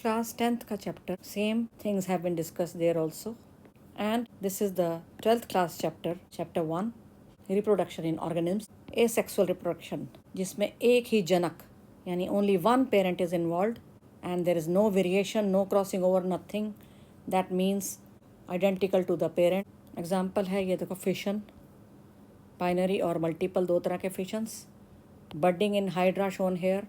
class 10th ka chapter. Same things have been discussed there also. And this is the 12th class chapter, chapter 1, reproduction in organisms, asexual reproduction, जिसमें एक ही जनक यानी only one parent is involved and there is no variation, no crossing over, nothing. That means identical to the parent. Example है ये देखो fission, binary और multiple दो तरह के fissions. Budding in hydra shown here.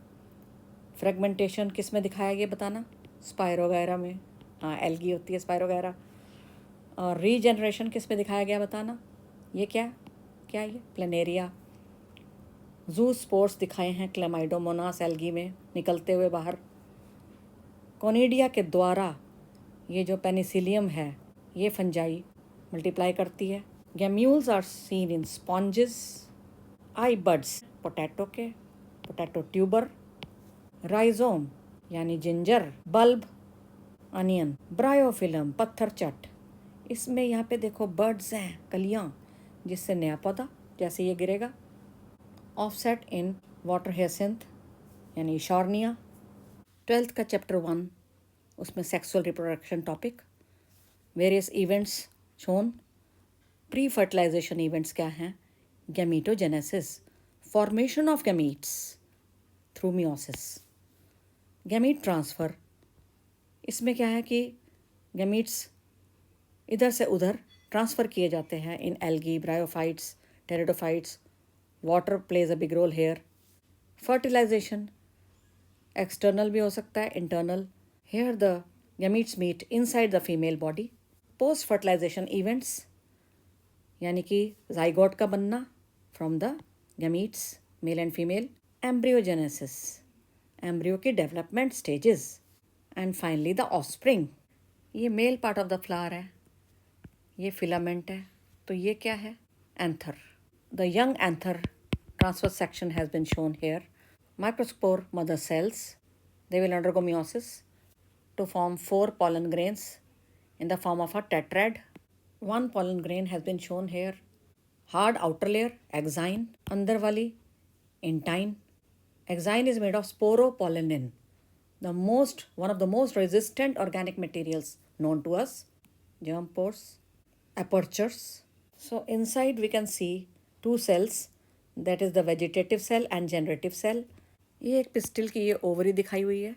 Fragmentation किस में दिखाया गया बताना? स्पायरोगैरा में. हाँ, एल्गी होती है स्पायरोगैरा. और रीजनरेशन किस में दिखाया गया बताना? ये क्या ये प्लेनेरिया. जू स्पोर्स दिखाए हैं क्लेमाइडोमोनास एल्गी में निकलते हुए बाहर. कोनिडिया के द्वारा ये जो पेनिसिलियम है ये फंजाई मल्टीप्लाई करती है. Gemmules are seen in sponges. Eye buds potato के, पोटैटो ट्यूबर. राइजोम यानी जिंजर. Bulb onion. ब्रायोफिलम पत्थर चट. इसमें यहाँ पे देखो बर्ड्स हैं, कलियाँ, जिससे नया पौधा जैसे ये गिरेगा. ऑफसेट इन वाटर हेसेंथ यानी शॉर्निया. 12th का चैप्टर 1 उसमें sexual reproduction topic. Various events shown. Pre fertilisation events क्या हैं? Gametogenesis, formation of gametes through meiosis. Gamete transfer, इसमें क्या है कि गैमीट्स इधर से उधर ट्रांसफ़र किए जाते हैं in algae, bryophytes, pteridophytes. Water plays a big role here. Fertilisation external भी हो सकता है, internal. Here the gametes meet inside the female body. Post fertilisation events यानी कि जाइगोट का बनना from the gametes, male and female. Embryogenesis, embryo की development stages. And finally the offspring. ये male part of the flower है, ये filament है, तो ये क्या है? Anther. The young anther transverse section has been shown here. Microspore mother cells, they will undergo meiosis to form 4 pollen grains in the form of a tetrad. One pollen grain has been shown here. Hard outer layer, exine. अंदर वाली intine. Exine is made of sporopollenin, one of the most resistant organic materials known to us. Germ pores, apertures. So inside we can see 2 cells, that is the vegetative cell and generative cell. ये एक pistil की ये ovary दिखाई हुई है.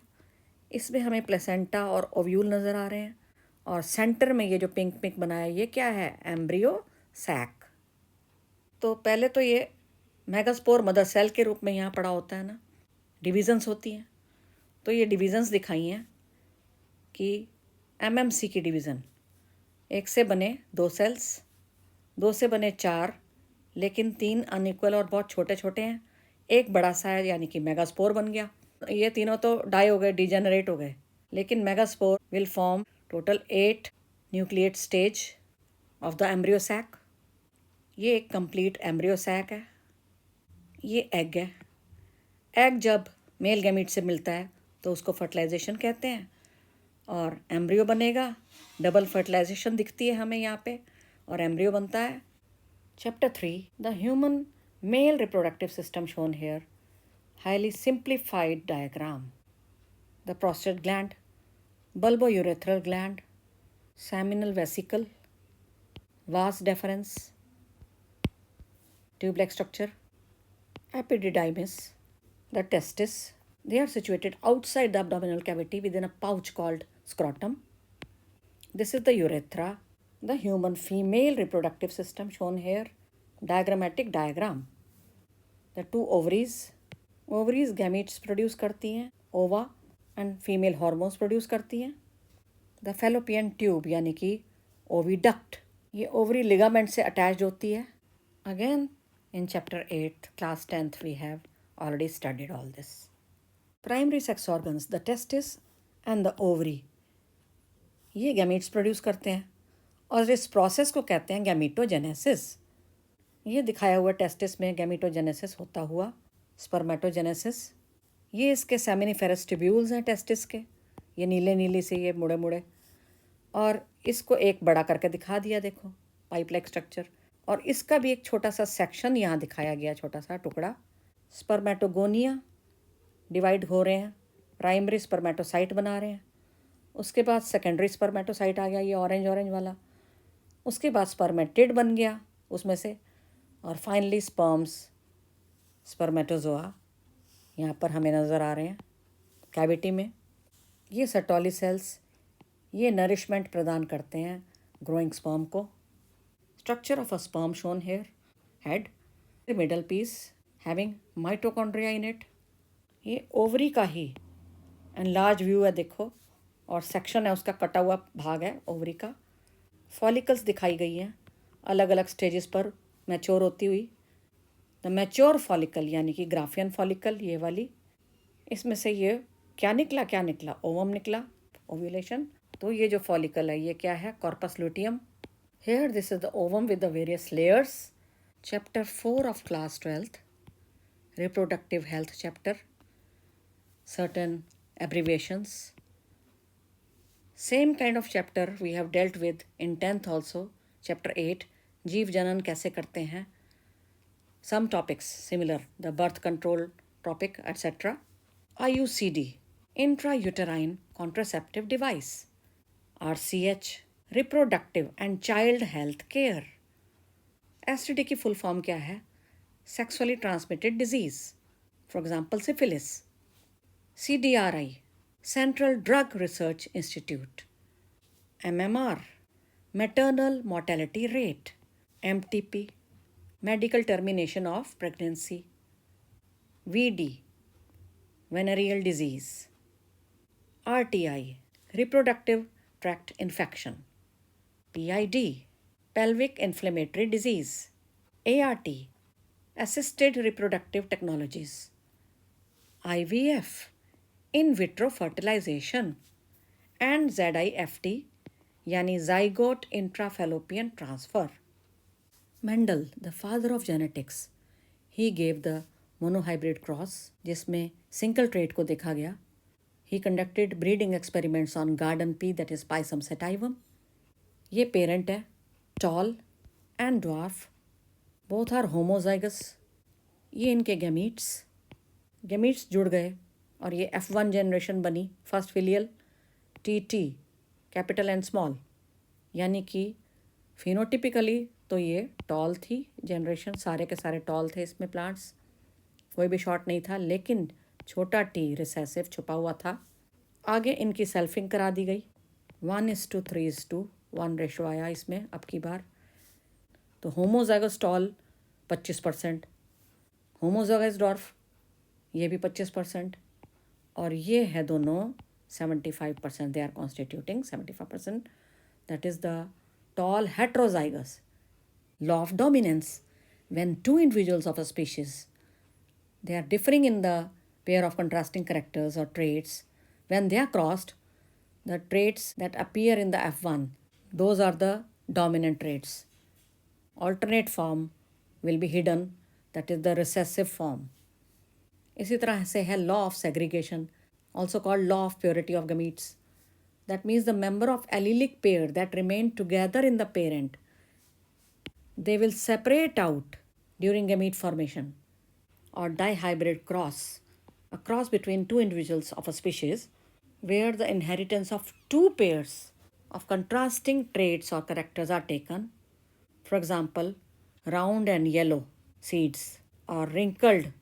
इसमें हमें placenta और ओव्यूल नज़र आ रहे हैं. और सेंटर में ये जो पिंक पिंक बनाया ये क्या है? Embryo sac. तो पहले तो ये मेगास्पोर मदर सेल के रूप में यहाँ पड़ा होता है ना, डिविजन्स होती हैं. तो ये डिविजन्स दिखाई हैं कि एमएमसी की डिवीज़न. 1 से बने 2 सेल्स, 2 से बने 4, लेकिन 3 अनइक्वल और बहुत छोटे छोटे हैं. एक बड़ा सा है यानी कि मेगास्पोर बन गया. ये तीनों तो डाई हो गए, डिजेनरेट हो गए. लेकिन megaspore will form total 8 nucleate stage of the embryo sac. ये एक कंप्लीट एम्ब्रियो सैक है. ये एग है. एग जब मेल गैमीट से मिलता है तो उसको फर्टिलाइजेशन कहते हैं और एम्ब्रियो बनेगा. डबल फर्टिलाइजेशन दिखती है हमें यहाँ पे और एम्ब्रियो बनता है. Chapter 3, the human male reproductive system shown here. Highly simplified diagram. The prostate gland, bulbourethral gland, seminal vesicle, vas deferens, tube-like structure, epididymis, the testis. They are situated outside the abdominal cavity within a pouch called scrotum. This is the urethra. The human female reproductive system shown here. Diagrammatic diagram. The 2 ovaries. Ovaries gametes produce करती हैं. Ova and female hormones produce करती हैं. The fallopian tube यानी कि oviduct. ये ovary ligament से attached होती है. Again in chapter 8 class 10th we have already studied all this. Primary sex organs, the testis and the ovary. ये gametes produce करते हैं और इस प्रोसेस को कहते हैं गैमीटोजेनेसिस. ये दिखाया हुआ टेस्टिस में गैमीटोजेनेसिस होता हुआ स्पर्मेटोजेनेसिस. ये इसके सेमिनिफेरस ट्यूब्यूल्स हैं टेस्टिस के, ये नीले नीले से ये मुड़े मुड़े. और इसको एक बड़ा करके दिखा दिया देखो, पाइप लाइक स्ट्रक्चर. और इसका भी एक छोटा सा सेक्शन यहाँ दिखाया गया, छोटा सा टुकड़ा. स्पर्मेटोगोनिया डिवाइड हो रहे हैं, प्राइमरी स्पर्मेटोसाइट बना रहे हैं उसके बाद सेकेंडरी स्पर्मेटोसाइट आ गया, ये ऑरेंज ऑरेंज वाला। उसके बाद स्पर्मेटिड बन गया उसमें से, और फाइनली स्पर्म्स, स्पर्मेटोजोआ यहाँ पर हमें नज़र आ रहे हैं कैविटी में। ये सर्टोली सेल्स ये नरिशमेंट प्रदान करते हैं ग्रोइंग स्पर्म को। Structure of a sperm shown here, head, middle piece having mitochondria in it. ये ओवरी का ही एनलार्ज व्यू है देखो, और सेक्शन है उसका, कटा हुआ भाग है ओवरी का। फॉलिकल्स दिखाई गई हैं अलग अलग स्टेजेस पर मैच्योर होती हुई। द मैच्योर फॉलिकल यानी कि ग्राफियन फॉलिकल ये वाली, इसमें से ये क्या निकला, ओवम निकला, ओव्यूलेशन। तो ये जो फॉलिकल है ये क्या है, corpus luteum. Here this is the ovum with the various layers. Chapter 4 of class 12th, reproductive health chapter, certain abbreviations. Same kind of chapter we have dealt with in 10th also, chapter 8, जीव जनन कैसे करते हैं. Some topics similar, the birth control topic, etc. IUCD, intrauterine contraceptive device. RCH, reproductive and child health care. STD की full form क्या है? Sexually transmitted disease, for example syphilis. CDRI, Central Drug Research Institute. MMR, maternal mortality rate. MTP, medical termination of pregnancy. VD, venereal disease. RTI, reproductive tract infection. PID, pelvic inflammatory disease. ART, assisted reproductive technologies. IVF, in vitro fertilization. And ZIFT यानी zygote intrafallopian transfer. Mendel, the father of genetics, he gave the monohybrid cross जिसमें single trait को देखा गया. He conducted breeding experiments on garden pea, that is Pisum sativum. ये parent है, tall and dwarf, both are homozygous. ये इनके gametes जुड़ गए और ये F1 जनरेशन बनी, first filial TT, capital and small, यानी कि फिनोटिपिकली तो ये टॉल थी जनरेशन, सारे के सारे टॉल थे इसमें प्लांट्स, कोई भी शॉर्ट नहीं था, लेकिन छोटा टी रिसेसिव छुपा हुआ था. आगे इनकी सेल्फिंग करा दी गई, 1:3:1 रेशो आया इसमें अब की बार. तो होमोजाइगस टॉल 25%, होमोजाइगस डॉर्फ ये भी 25%, और ये है दोनों 75%. They are constituting 75%. That is the tall heterozygous. Law of dominance, when two individuals of a species, they are differing in the pair of contrasting characters or traits, when they are crossed, the traits that appear in the F1, those are the dominant traits. Alternate form will be hidden, that is the recessive form. इसी तरह से है law of segregation, also called law of purity of gametes. That means the member of allelic pair that remain together in the parent, they will separate out during gamete formation. Or dihybrid cross, a cross between two individuals of a species where the inheritance of two pairs of contrasting traits or characters are taken. For example, round and yellow seeds or wrinkled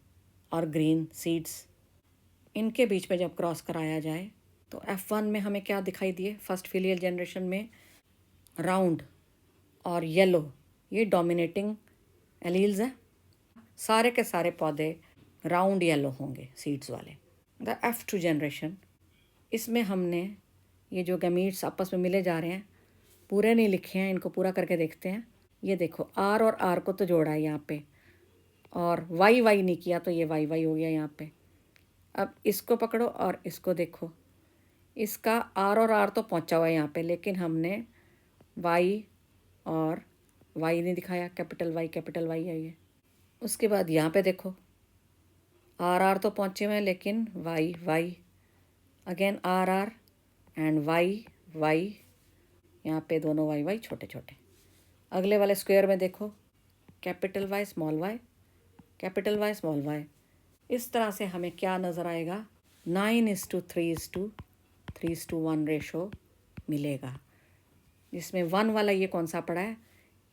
और green seeds, इनके बीच में जब cross कराया जाए तो F1 में हमें क्या दिखाई दिए, फर्स्ट फिलियल जनरेशन में राउंड और येलो ये डोमिनेटिंग एलील्स हैं. सारे के सारे पौधे राउंड येलो होंगे सीड्स वाले. द F2 जनरेशन, इसमें हमने ये जो गैमीट्स आपस में मिले जा रहे हैं, पूरे नहीं लिखे हैं, इनको पूरा करके देखते हैं. ये देखो R और R को तो जोड़ा है यहाँ पे, और वाई नहीं किया, तो ये वाई हो गया यहाँ पे. अब इसको पकड़ो और इसको देखो, इसका आर और आर तो पहुँचा हुआ है यहाँ पे, लेकिन हमने वाई और वाई नहीं दिखाया, कैपिटल वाई है ये. उसके बाद यहाँ पे देखो आर तो पहुँचे हुए हैं, लेकिन Y again R and Y यहाँ पे दोनों वाई छोटे छोटे. अगले वाले स्क्वायर में देखो capital Y small Y, capital Y small Y. इस तरह से हमें क्या नज़र आएगा, 9:3:13 3:1 रेशो मिलेगा, जिसमें 1 वाला ये कौन सा पड़ा है,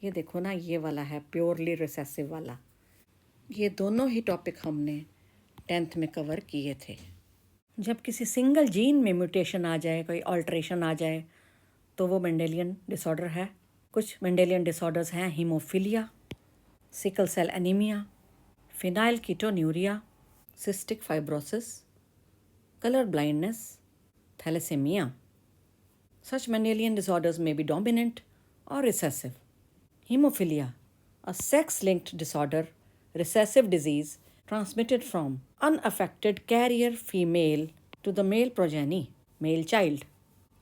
ये देखो ना, ये वाला है प्योरली रिसेसिव वाला। ये दोनों ही टॉपिक हमने 10th में कवर किए थे। जब किसी सिंगल जीन में म्यूटेशन आ जाए, कोई ऑल्ट्रेशन आ जाए, तो वो मेंडेलियन डिसऑर्डर है। कुछ मेंडेलियन डिसऑर्डर्स हैं haemophilia, sickle cell anaemia, phenylketonuria, cystic fibrosis, color blindness, thalassemia. Such Mendelian disorders may be dominant or recessive. Hemophilia, a sex-linked disorder, recessive disease transmitted from unaffected carrier female to the male progeny, male child.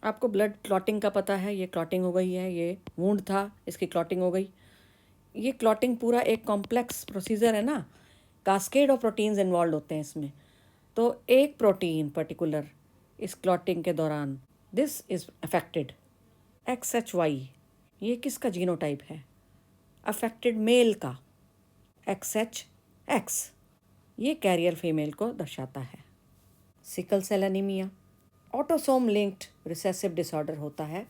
आपको blood clotting का पता है, ये clotting हो गई है, ये wound था, इसकी क्लॉटिंग हो गई। ये क्लॉटिंग पूरा एक कॉम्प्लेक्स प्रोसीजर है ना, कास्केड ऑफ प्रोटीन्स इन्वॉल्व होते हैं इसमें। तो एक प्रोटीन पर्टिकुलर इस क्लॉटिंग के दौरान दिस इज़ अफेक्टेड, XHY, ये किसका जीनोटाइप है, अफेक्टेड मेल का, XHX, ये कैरियर फीमेल को दर्शाता है। Sickle cell anaemia autosome linked recessive disorder होता है।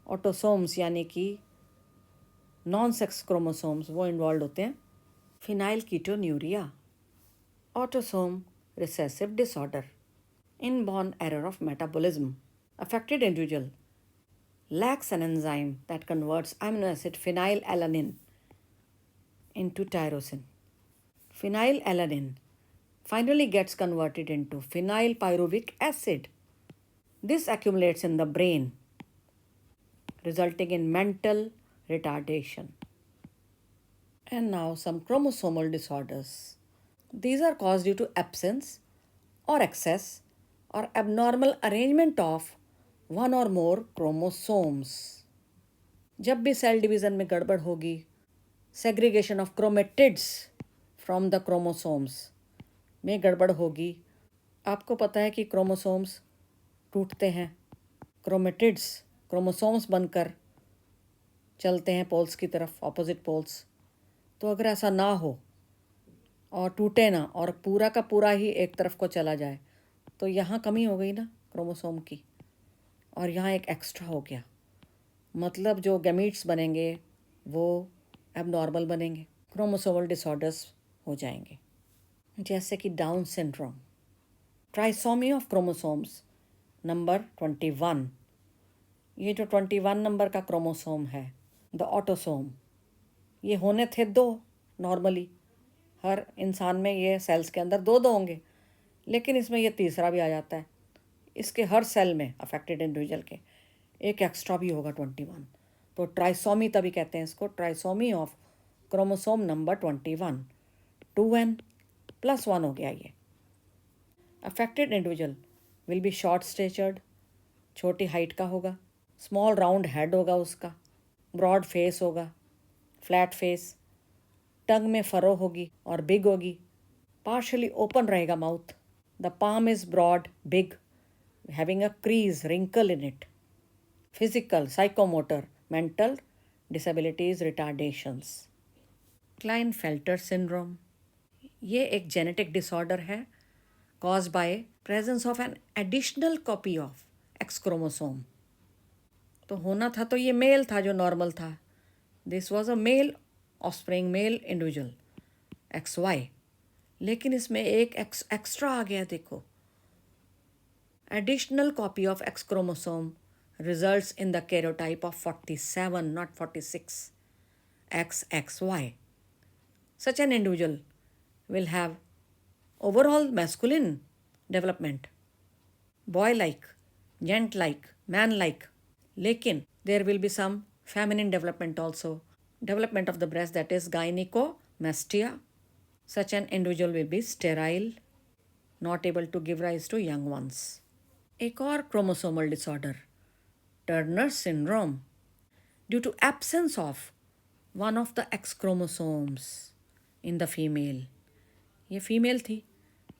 ऑटोसोम्स यानी कि नॉन सेक्स क्रोमोसोम्स वो इन्वॉल्व होते हैं। Phenylketonuria autosome recessive disorder, inborn error of metabolism. Affected individual lacks an enzyme that converts amino acid phenylalanine into tyrosine. Phenylalanine finally gets converted into phenylpyruvic acid. This accumulates in the brain, resulting in mental retardation. And now some chromosomal disorders. These are caused due to absence or excess or abnormal arrangement of one or more chromosomes. जब भी cell division में गड़बड़ होगी, segregation of chromatids from the chromosomes में गड़बड़ होगी। आपको पता है कि क्रोमोसोम्स टूटते हैं, क्रोमेटिड्स क्रोमोसोम्स बनकर चलते हैं पोल्स की तरफ, ऑपोजिट पोल्स। तो अगर ऐसा ना हो और टूटे ना और पूरा का पूरा ही एक तरफ को चला जाए, तो यहाँ कमी हो गई ना क्रोमोसोम की, और यहाँ एक एक्स्ट्रा हो गया, मतलब जो गैमीट्स बनेंगे वो एबनॉर्मल बनेंगे, क्रोमोसोमल डिसऑर्डर्स हो जाएंगे, जैसे कि down syndrome, trisomy of chromosomes number 21। ये जो 21 नंबर का क्रोमोसोम है, द ऑटोसोम, ये होने थे 2 नॉर्मली, हर इंसान में ये सेल्स के अंदर 2 होंगे, लेकिन इसमें ये तीसरा भी आ जाता है। इसके हर सेल में अफेक्टेड इंडिविजुअल के एक एक्स्ट्रा भी होगा 21, तो ट्राइसोमी तभी कहते हैं इसको, trisomy of chromosome number 21, 2n+1 हो गया ये। Affected individual will be short statured, छोटी हाइट का होगा, स्मॉल राउंड हेड होगा उसका, ब्रॉड फेस होगा, फ्लैट फेस, टंग में फरो होगी और बिग होगी, पार्शली ओपन रहेगा mouth, the palm is broad big having a crease wrinkle in it. Physical, psychomotor, mental disabilities, retardations. Klinefelter syndrome, ये एक जेनेटिक डिसऑर्डर है caused by presence of an additional copy of X chromosome. तो होना था तो ये mail था जो नॉर्मल था, this was a male offspring, male individual XY, लेकिन इसमें एक एक्स्ट्रा आ गया। देखो, additional copy of X chromosome results in the karyotype of 47, not 46, XXY. Such an individual will have overall masculine development, boy-like, gent-like, man-like, lekin there will be some feminine development also, development of the breast, that is gynecomastia. Such an individual will be sterile, not able to give rise to young ones. एक और chromosomal disorder, Turner syndrome, due to absence of one of the X chromosomes in the female. ये female थी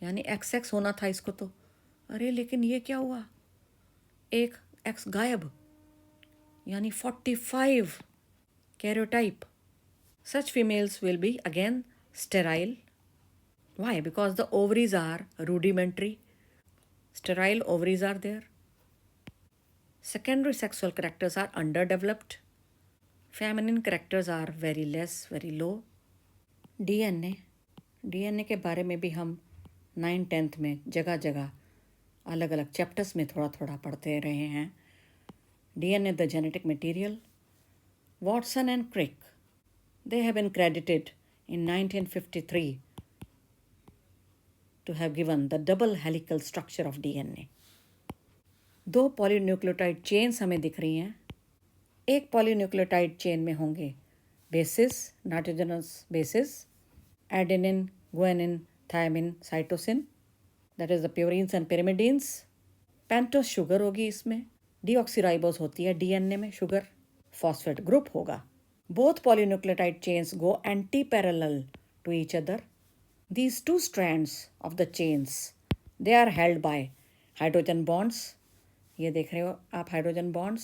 यानी XX होना था इसको, तो अरे लेकिन ये क्या हुआ, एक X गायब, यानी 45 karyotype. Such females will be again sterile. Why? Because the ovaries are rudimentary. Sterile ovaries are there. Secondary sexual characters are underdeveloped. Feminine characters are very less, very low. DNA के बारे में भी हम 9th-10th में जगह जगह अलग अलग चैप्टर्स में थोड़ा थोड़ा पढ़ते रहे हैं. DNA the genetic material. Watson and Crick, they have been credited in 1953 to have given the double helical structure of DNA. 2 polynucleotide chains हमें दिख रही हैं. एक पॉलीन्यूक्लियोटाइड चेन में होंगे bases, nitrogenous bases, adenine, guanine, thymine, cytosine, that is the purines and pyrimidines. Pentose sugar होगी इसमें. Deoxyribose होती है डीएनए में शुगर. फॉस्फेट ग्रुप होगा. Both polynucleotide chains go anti parallel to each other. These two strands of the chains, they are held by hydrogen bonds. ये देख रहे हो आप हाइड्रोजन बॉन्ड्स.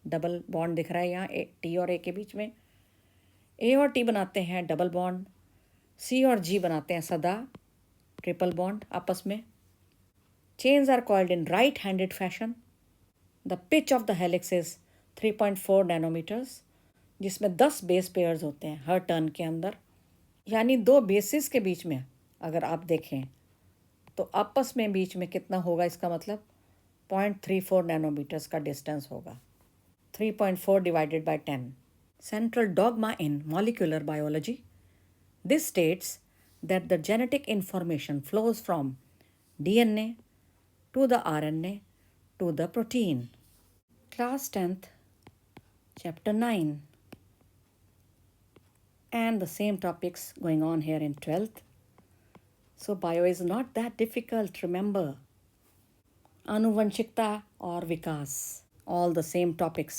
डबल बॉन्ड दिख रहा है यहाँ टी और ए के बीच में. ए और टी बनाते हैं डबल बॉन्ड. सी और जी बनाते हैं सदा ट्रिपल बॉन्ड आपस में. Chains are coiled in right handed fashion. The pitch of the helix is 3.4 nanometres, जिसमें 10 बेस पेयर्स होते हैं हर टर्न के अंदर. यानी 2 बेसिस के बीच में अगर आप देखें तो आपस में बीच में कितना होगा, इसका मतलब 0.34 नैनोमीटर्स का डिस्टेंस होगा. 3.4 divided by 10. Central dogma in molecular biology. This states that the genetic information flows from DNA to the RNA to the protein. Class 10th, chapter 9. And the same topics going on here in 12th. So bio is not that difficult, remember. आनुवंशिकता और विकास, all the same topics.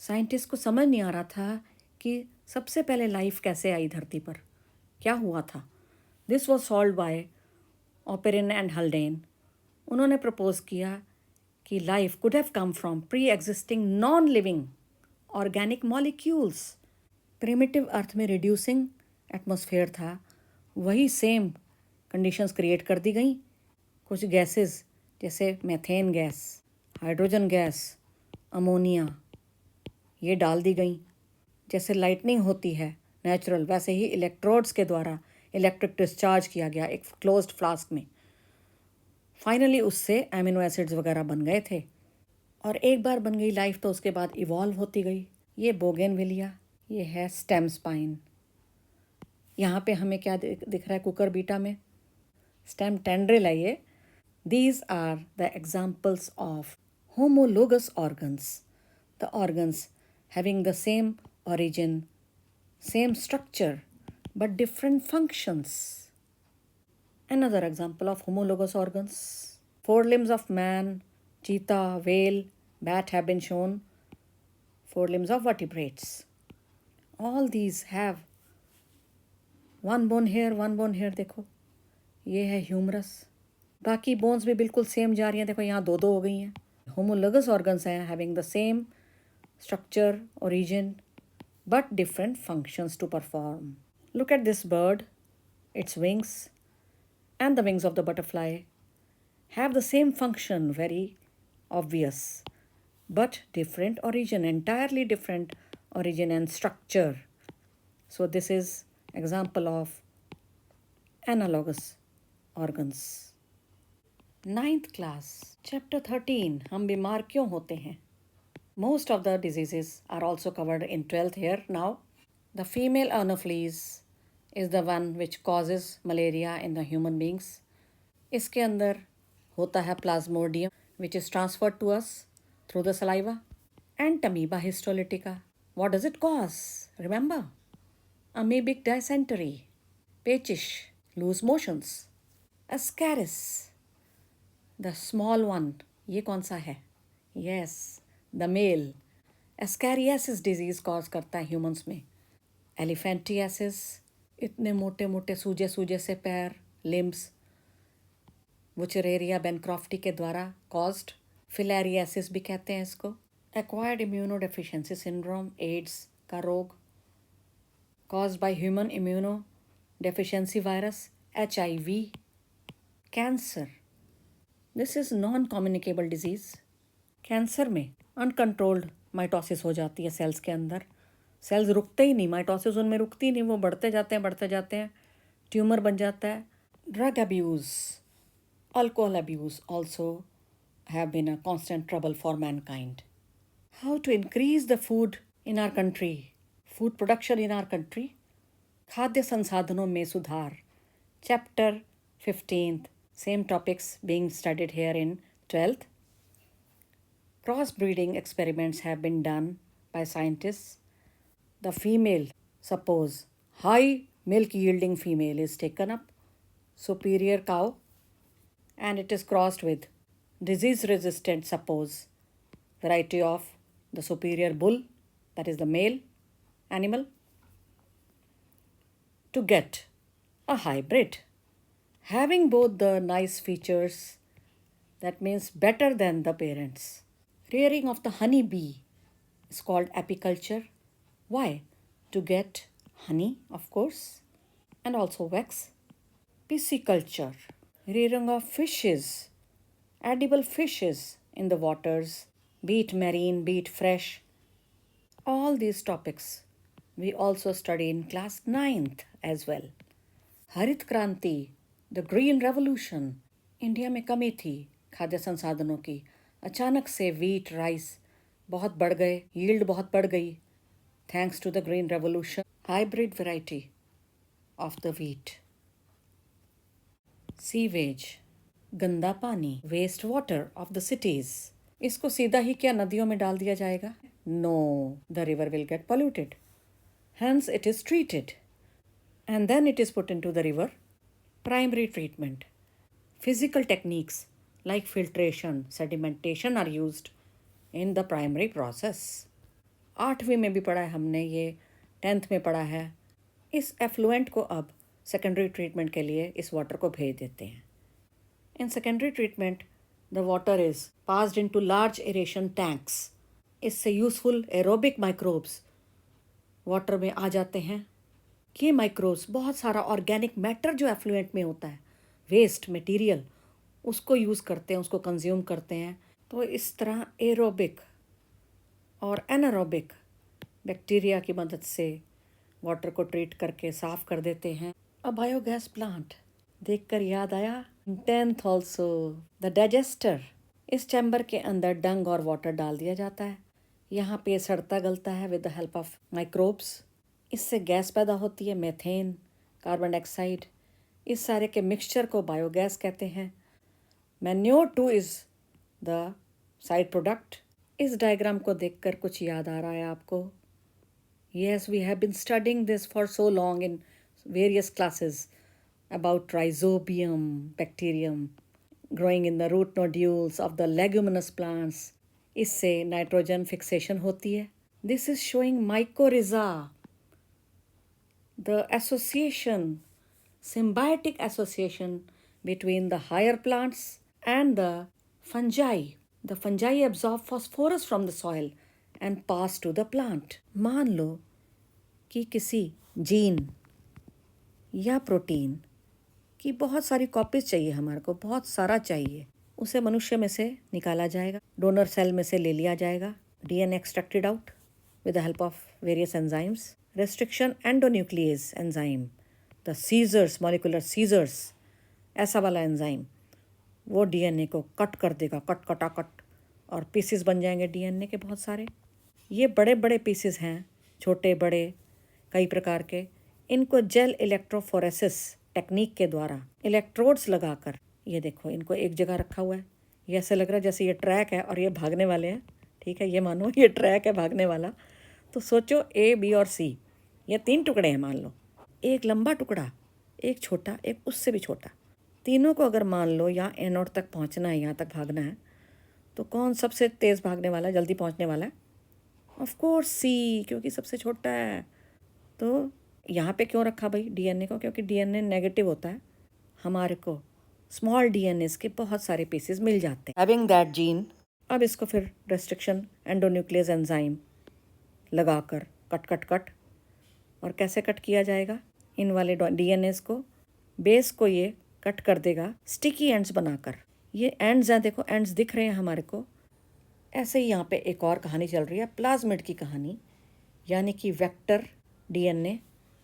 Scientist को समझ नहीं आ रहा था कि सबसे पहले लाइफ कैसे आई धरती पर, क्या हुआ था. This was solved by Oparin and Haldane. उन्होंने प्रपोज किया कि life could have come from pre existing non living organic molecules. Primitive earth में रिड्यूसिंग एटमॉस्फेयर था, वही सेम कंडीशंस क्रिएट कर दी गई. कुछ गैसेस जैसे methane gas, hydrogen gas, ammonia, ये डाल दी गई. जैसे लाइटनिंग होती है नेचुरल, वैसे ही इलेक्ट्रोड्स के द्वारा इलेक्ट्रिक डिस्चार्ज किया गया एक क्लोज्ड फ्लास्क में. फाइनली उससे एमिनो एसिड्स वगैरह बन गए थे. और एक बार बन गई लाइफ तो उसके बाद इवॉल्व होती गई. ये बोगेनविलिया, ये है स्टेम स्पाइन. यहाँ पे हमें क्या दिख रहा है कुकर बीटा में, स्टेम टेंड्रिल है ये. These are the examples of homologous organs, the organs having the same origin, same structure, but different functions. Another example of homologous organs. Forelimbs of man, cheetah, whale, bat have been shown. Forelimbs of vertebrates. All these have one bone here, one bone here. देखो ये है humerus. बाकी bones भी बिल्कुल same जा रही हैं. देखो यहाँ 2 हो गई हैं. होमोलोगस ऑर्गन्स हैं having the same structure, origin, but different functions to perform. Look at this bird. Its wings and the wings of the butterfly have the same function, very obvious, but different origin, entirely different origin and structure. So this is example of analogous organs. 9th class, chapter 13. हम बीमार क्यों होते हैं? Most of the diseases are also covered in 12th here now. The female anopheles is the one which causes malaria in the human beings. इसके अंदर होता है plasmodium which is transferred to us through the saliva. And Amoeba histolytica. What does it cause? Remember? Amoebic dysentery, pechish, loose motions. Ascaris, the small one. ये कौन सा है? Yes. The male. Ascariasis disease cause करता है humans में. Elephantiasis, इतने मोटे मोटे सूजे सूजे से पैर, लिम्स. वुचरेरिया बेनक्रॉफ्टी के द्वारा कॉज्ड. फिलेरियासिस भी कहते हैं इसको. Acquired immunodeficiency syndrome, AIDS का रोग, caused by human immunodeficiency virus, HIV. Cancer, this is non communicable disease. Cancer में अनकंट्रोल्ड माइटोसिस हो जाती है सेल्स के अंदर, सेल्स रुकते ही नहीं, माइटोसिस उनमें रुकती नहीं, वो बढ़ते जाते हैं, ट्यूमर बन जाता है। Drug abuse, alcohol abuse also have been a constant trouble for mankind. How to increase the food in our country, food production in our country? खाद्य संसाधनों में सुधार, chapter 15th, same topics being studied here in 12th. Crossbreeding experiments have been done by scientists. The female, suppose high milk yielding female is taken up, superior cow, and it is crossed with disease resistant, suppose variety of the superior bull, that is the male animal, to get a hybrid having both the nice features, that means better than the parents. Rearing of the honey bee is called apiculture. Why? To get honey, of course, and also wax. Pisciculture, rearing of fishes, edible fishes in the waters, be it marine, be it fresh. All these topics we also study in class 9th as well. हरित क्रांति, the green revolution, India में कमी थी खाद्य संसाधनों की, अचानक से वीट राइस बहुत बढ़ गए, यील्ड बहुत बढ़ गई, thanks to the green revolution, hybrid variety of the wheat. Sewage, गंदा पानी, waste water of the cities, इसको सीधा ही क्या नदियों में डाल दिया जाएगा? No, the river will get polluted, hence it is treated and then it is put into the river. Primary treatment, physical techniques like filtration, sedimentation are used in the primary process. 8वीं में भी पढ़ा है हमने ये, 10th में पढ़ा है. इस एफ्लुएंट को अब सेकेंडरी ट्रीटमेंट के लिए इस वाटर को भेज देते हैं. In secondary treatment the water is passed into large aeration tanks. इससे यूजफुल एरोबिक माइक्रोब्स वाटर में आ जाते हैं. ये माइक्रोब्स बहुत सारा ऑर्गेनिक मैटर जो एफ्लुएंट में होता है, वेस्ट मटेरियल, उसको यूज़ करते हैं, उसको कंज्यूम करते हैं. तो इस तरह एरोबिक और एनारोबिक बैक्टीरिया की मदद से वाटर को ट्रीट करके साफ़ कर देते हैं. अ बायोगैस प्लांट देखकर याद आया, 10th ऑल्सो द डाइजेस्टर. इस चैम्बर के अंदर डंग और वाटर डाल दिया जाता है. यहाँ पे सड़ता गलता है with the help of microbes. इससे गैस पैदा होती है, मेथेन, कार्बन डाइऑक्साइड. इस सारे के मिक्सचर को बायोगैस कहते हैं. Manure two is the side product. इस डायग्राम को देखकर कुछ याद आ रहा है आपको? Yes, we have been studying this for so long in various classes about rhizobium bacterium growing in the root nodules of the leguminous plants. इससे nitrogen fixation होती है. This is showing mycorrhiza, the association, symbiotic association between the higher plants and the fungi. The fungi absorb phosphorus from the soil and pass to the plant. मान लो कि किसी gene या protein की बहुत सारी copies चाहिए, हमारे को बहुत सारा चाहिए. उसे मनुष्य में से निकाला जाएगा, डोनर सेल में से ले लिया जाएगा, DNA extracted out with the help of various enzymes. Restriction endonuclease enzyme, the Caesars, molecular Caesars, ऐसा वाला एंजाइम वो डीएनए को कट कर देगा, कट, और पीसेस बन जाएंगे डीएनए के बहुत सारे. ये बड़े बड़े पीसेस हैं, छोटे बड़े कई प्रकार के. इनको जेल इलेक्ट्रोफोरेसिस टेक्निक के द्वारा इलेक्ट्रोड्स लगाकर, ये देखो इनको एक जगह रखा हुआ है. ये ऐसे लग रहा है जैसे ये ट्रैक है और ये भागने वाले हैं. ठीक है, ये मानो ये ट्रैक है भागने वाला. तो सोचो ए, बी और सी, ये 3 टुकड़े हैं मान लो. एक लंबा टुकड़ा, एक छोटा, एक उससे भी छोटा. तीनों को अगर मान लो यहाँ एनोड तक पहुँचना है, यहाँ तक भागना है, तो कौन सबसे तेज़ भागने वाला है, जल्दी पहुँचने वाला है? ऑफ कोर्स सी, क्योंकि सबसे छोटा है. तो यहाँ पे क्यों रखा भाई डीएनए को? क्योंकि डीएनए नेगेटिव होता है. हमारे को स्मॉल डीएनए के बहुत सारे पीसेस मिल जाते हैं. हैविंग दैट जीन, अब इसको फिर रेस्ट्रिक्शन एंडोन्यूक्लियस एंजाइम लगाकर कट, और कैसे कट किया जाएगा? इन वाले डीएनएस को, बेस को ये कट कर देगा स्टिकी एंड्स बनाकर. ये एंड्स हैं, देखो एंड्स दिख रहे हैं हमारे को. ऐसे ही यहाँ पे एक और कहानी चल रही है, प्लाज्मिड की कहानी, यानी कि वेक्टर डीएनए।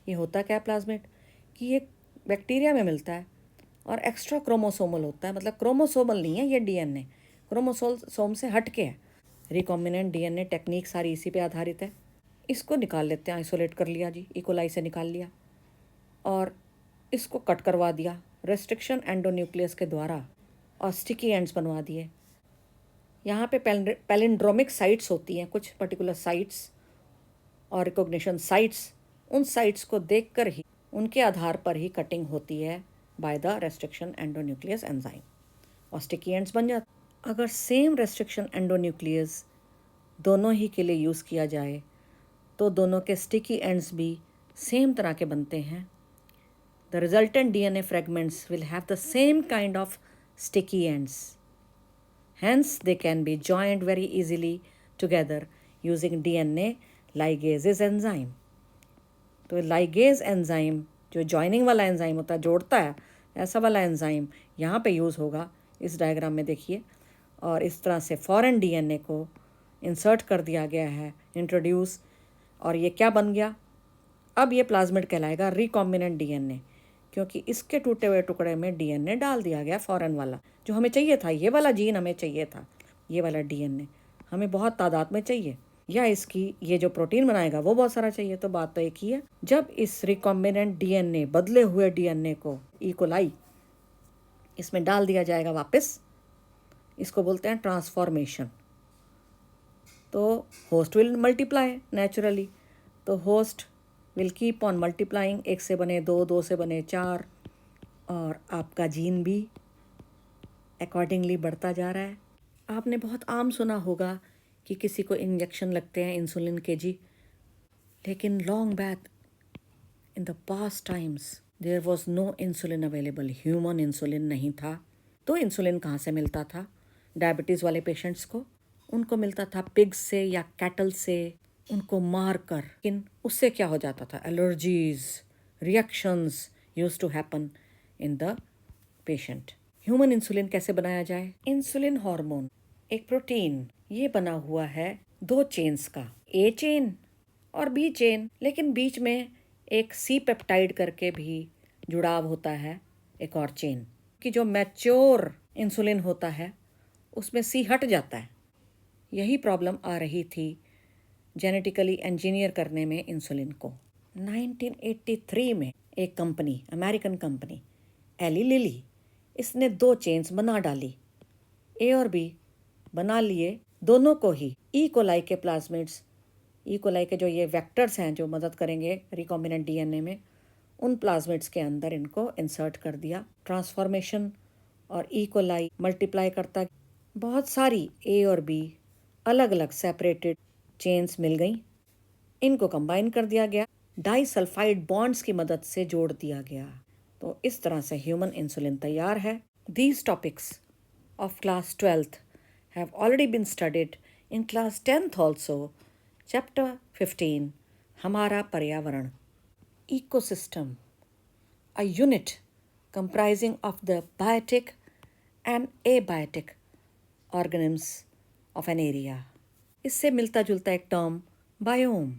ये होता क्या है प्लाज्मिड, कि ये बैक्टीरिया में मिलता है और एक्स्ट्रा क्रोमोसोमल होता है, मतलब क्रोमोसोमल नहीं है ये डीएनए, क्रोमोसोम से हट के है। रिकॉम्बिनेंट डीएनए टेक्निक सारी इसी पे आधारित है। इसको निकाल लेते हैं, आइसोलेट कर लिया जी, इकोलाई से निकाल लिया और इसको कट करवा दिया रेस्ट्रिक्शन एंडोन्यूक्लियस के द्वारा और स्टिकी एंड्स बनवा दिए। यहाँ पे पैलिंड्रोमिक साइट्स होती हैं, कुछ पर्टिकुलर साइट्स और रिकॉग्निशन साइट्स, उन साइट्स को देखकर ही, उनके आधार पर ही कटिंग होती है by the restriction endonuclease enzyme और स्टिकी एंड्स बन जाते। अगर सेम रेस्ट्रिक्शन एंडोन्यूक्लियस दोनों ही के लिए यूज़ किया जाए तो दोनों के स्टिकी एंड्स भी सेम तरह के बनते हैं। The resultant DNA fragments will have the same kind of sticky ends. Hence, they can be joined very easily together using DNA ligases enzyme. तो ligase enzyme जो joining वाला एंजाइम होता है, जोड़ता है, ऐसा वाला एंजाइम यहाँ पे यूज़ होगा, इस डायग्राम में देखिए। और इस तरह से फॉरेन डीएनए को इंसर्ट कर दिया गया है, इंट्रोड्यूस, और ये क्या बन गया, अब ये प्लाज्मिड कहलाएगा रिकॉम्बिनेंट डीएनए, क्योंकि इसके टूटे हुए टुकड़े में डीएनए डाल दिया गया फॉरेन वाला, जो हमें चाहिए था, ये वाला जीन हमें चाहिए था, ये वाला डीएनए हमें बहुत तादाद में चाहिए, या इसकी ये जो प्रोटीन बनाएगा वो बहुत सारा चाहिए। तो बात तो एक ही है, जब इस रिकॉम्बिनेंट डीएनए, बदले हुए डीएनए को, इकोलाई, इसमें डाल दिया जाएगा वापस, इसको बोलते हैं ट्रांसफॉर्मेशन। तो होस्ट विल मल्टीप्लाई नेचुरली, तो host will keep on multiplying, 1 से बने 2, 2 से बने 4, और आपका जीन भी अकॉर्डिंगली बढ़ता जा रहा है। आपने बहुत आम सुना होगा कि किसी को इंजेक्शन लगते हैं इंसुलिन के जी, लेकिन long back in the past times there was no insulin available, human insulin नहीं था। तो इंसुलिन कहाँ से मिलता था डायबिटीज़ वाले पेशेंट्स को? उनको मिलता था पिग्स से या कैटल से, उनको मार कर। लेकिन उससे क्या हो जाता था, allergies, reactions used to happen in the patient. Human insulin कैसे बनाया जाए? इंसुलिन हार्मोन एक प्रोटीन, ये बना हुआ है 2 चेन्स का, ए चेन और बी चेन, लेकिन बीच में एक सी पेप्टाइड करके भी जुड़ाव होता है, एक और चेन, कि जो मैच्योर इंसुलिन होता है उसमें सी हट जाता है। यही प्रॉब्लम आ रही थी जेनेटिकली इंजीनियर करने में इंसुलिन को। 1983 में एक company, American company Eli Lilly, इसने 2 चेन्स बना डाली, ए और बी बना लिए, दोनों को ही ई कोलाई के प्लाज्मिड्स, ई कोलाई के जो ये वेक्टर्स हैं जो मदद करेंगे रिकॉम्बिनेंट डीएनए में, उन प्लाज्मिड्स के अंदर इनको इंसर्ट कर दिया। ट्रांसफॉर्मेशन और ई कोलाई मल्टीप्लाई करता, बहुत सारी ए और बी अलग अलग सेपरेटेड चेन्स मिल गई, इनको कंबाइन कर दिया गया, डाइसल्फाइड बॉन्ड्स की मदद से जोड़ दिया गया। तो इस तरह से ह्यूमन इंसुलिन तैयार है। These topics of class 12th have already been studied in class 10th also. Chapter 15, हमारा पर्यावरण, ecosystem, a unit comprising of the biotic and abiotic organisms of an area. इससे मिलता जुलता एक term biome.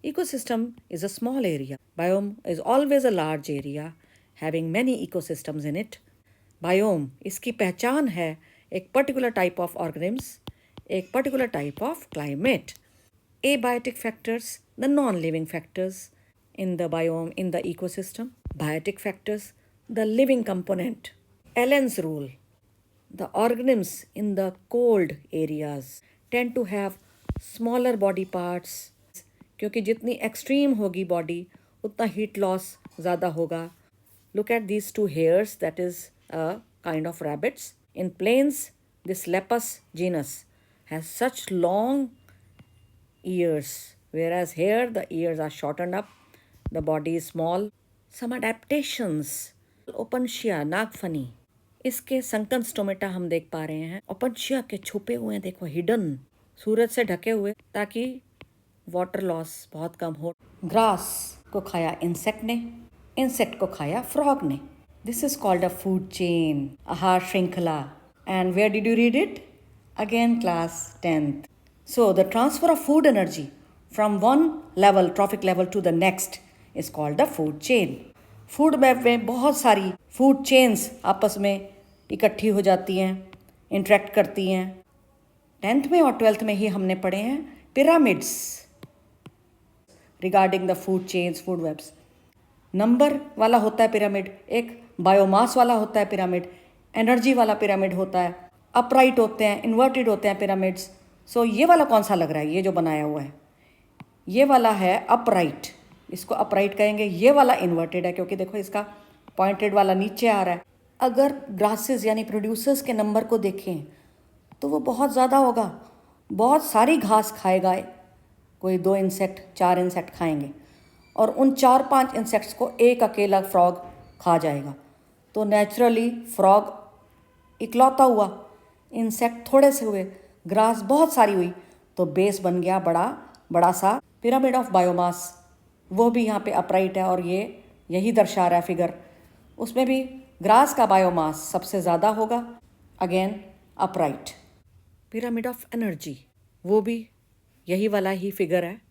Ecosystem is a small area. Biome is always a large area having many ecosystems in it. Biome इसकी पहचान है एक particular type of organisms, एक particular type of climate. Abiotic factors, the non-living factors in the biome, in the ecosystem. Biotic factors, the living component. Allen's rule, the organisms in the cold areas tend to have smaller body parts, क्योंकि जितनी extreme होगी body उतना heat loss ज़्यादा होगा। Look at these 2 hairs, that is a kind of rabbits. In plains, this Lepus genus has such long ears, whereas here the ears are shortened up, the body is small. Some adaptations. Opuntia, नागफनी, इसके sunken stomata हम देख पा रहे हैं। Opuntia के छुपे हुए हैं, देखो, हिडन, सूरज से ढके हुए, ताकि वाटर लॉस बहुत कम हो। ग्रास को खाया इंसेक्ट ने, इंसेक्ट को खाया फ्रॉग ने। This is called a food chain, आहार श्रृंखला। And where did you read it? Again class 10th. So the transfer of food energy from one level, trophic level to the next is called the food chain. Food web में बहुत सारी food chains आपस में इकट्ठी हो जाती हैं, interact करती हैं. 10th में और 12th में ही हमने पढ़े हैं pyramids regarding the food chains, food webs. Number वाला होता है पिरामिड, एक बायोमास वाला होता है पिरामिड, एनर्जी वाला पिरामिड होता है, अपराइट होते हैं, इन्वर्टेड होते हैं पिरामिड्स. सो ये वाला कौन सा लग रहा है? ये जो बनाया हुआ है ये वाला है अपराइट, इसको अपराइट कहेंगे. ये वाला इन्वर्टेड है क्योंकि देखो इसका पॉइंटेड वाला नीचे आ रहा है. अगर ग्रासेस यानी प्रोड्यूसर्स के नंबर को देखें तो वो बहुत ज़्यादा होगा, बहुत सारी घास खाएगा. कोई 2 इंसेक्ट 4 इंसेक्ट खाएंगे और उन 4-5 इंसेक्ट्स को एक अकेला फ्रॉग खा जाएगा. तो नेचुरली फ्रॉग इकलौता हुआ, इंसेक्ट थोड़े से हुए, ग्रास बहुत सारी हुई, तो बेस बन गया बड़ा सा पिरामिड ऑफ बायोमास. वो भी यहाँ पे अपराइट है और ये यही दर्शा रहा है फिगर. उसमें भी ग्रास का बायोमास सबसे ज़्यादा होगा. Again upright. Pyramid of energy वो भी यही वाला ही फिगर है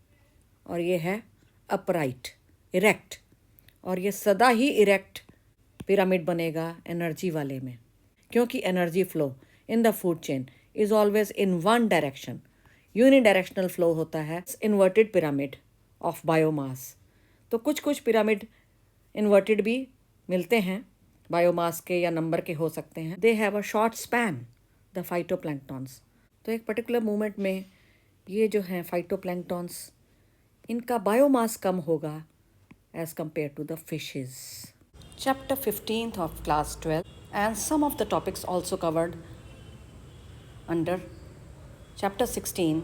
और ये है अपराइट, इरेक्ट. और ये सदा ही इरेक्ट पिरामिड बनेगा एनर्जी वाले में, क्योंकि energy flow in the food chain is always in one direction. Unidirectional flow होता है इन्वर्टेड पिरामिड ऑफ बायोमास. तो कुछ पिरामिड इन्वर्टेड भी मिलते हैं, बायोमास के या नंबर के हो सकते हैं. They have a short span, the phytoplanktons. तो एक पर्टिकुलर मोमेंट में ये जो हैं फाइटोप्लैंक्टॉन्स, इनका बायोमास कम होगा as compare to the fishes. Chapter 15th of class 12 and some of the topics also covered under chapter 16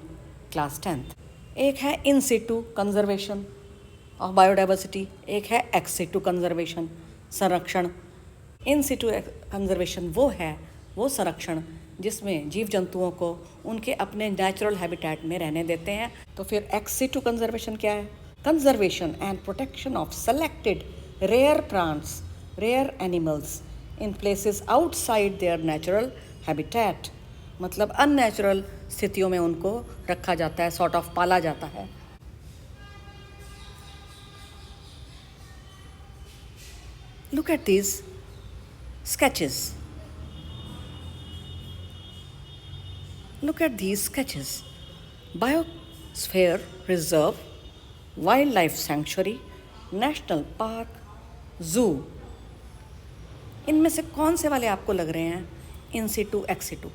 class 10th. एक है in situ conservation of biodiversity, एक है ex situ conservation संरक्षण. in situ conservation वो संरक्षण जिसमें जीव जंतुओं को उनके अपने नेचुरल हैबिटेट में रहने देते हैं. तो फिर ex situ conservation क्या है? Conservation and protection of selected rare plants, rare animals in places outside their natural habitat. मतलब अननेचुरल स्थितियों में उनको रखा जाता है, सॉर्ट ऑफ पाला जाता है. Look at these sketches. Look at these sketches. Biosphere Reserve, Wildlife Sanctuary, National Park, Zoo. इनमें से कौन से वाले आपको लग रहे हैं इन सिटू एक्स सिटू?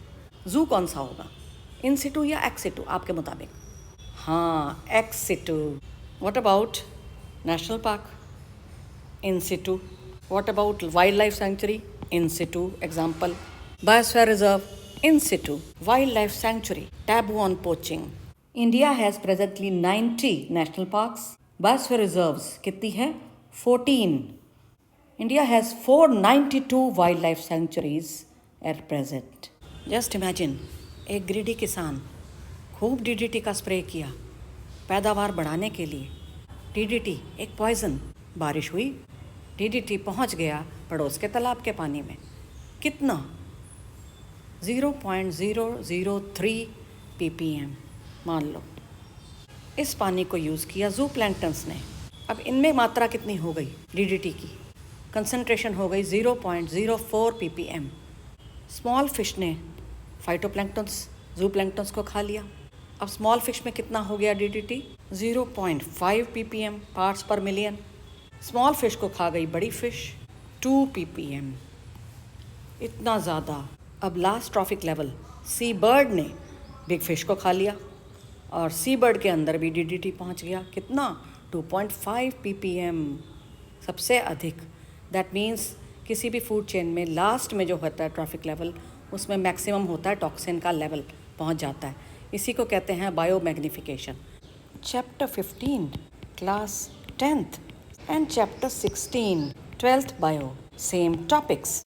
जू कौन सा होगा, इन सिटू या एक्स सिटू आपके मुताबिक? हाँ, ex situ. What about national park? In Situ. What about wild life sanctuary? In Situ. Example biosphere reserve, in Situ. Wild life sanctuary, taboo on poaching. India has presently 90 national parks. Biosphere reserves कितनी है? 14. India has 492 wildlife sanctuaries at present. Just imagine, एक greedy किसान खूब DDT का spray किया पैदावार बढ़ाने के लिए. डीडीटी एक पॉइजन. बारिश हुई, डीडीटी पहुंच गया पड़ोस के तालाब के पानी में. कितना? 0.003 ppm मान लो. इस पानी को यूज़ किया जू प्लैंक्टन्स ने. अब इनमें मात्रा कितनी हो गई डीडीटी की? कंसंट्रेशन हो गई 0.04 ppm. स्मॉल फिश ने फाइटोप्लैंक्टन्स, जू प्लैंक्टन्स को खा लिया. अब स्मॉल फिश में कितना हो गया डीडीटी? 0.5 ppm पार्ट्स पर मिलियन. स्मॉल फिश को खा गई बड़ी फिश, 2 ppm. इतना ज़्यादा. अब लास्ट ट्रॉफिक लेवल सी बर्ड ने बिग फिश को खा लिया और सी बर्ड के अंदर भी डीडीटी पहुंच गया. कितना? 2.5 ppm, सबसे अधिक. दैट मीन्स किसी भी फूड चेन में लास्ट में जो होता है ट्रॉफिक लेवल, उसमें मैक्सिमम होता है टॉक्सिन का लेवल पहुंच जाता है. इसी को कहते हैं bio magnification. Chapter 15 class 10th and chapter 16 12th bio, same topics.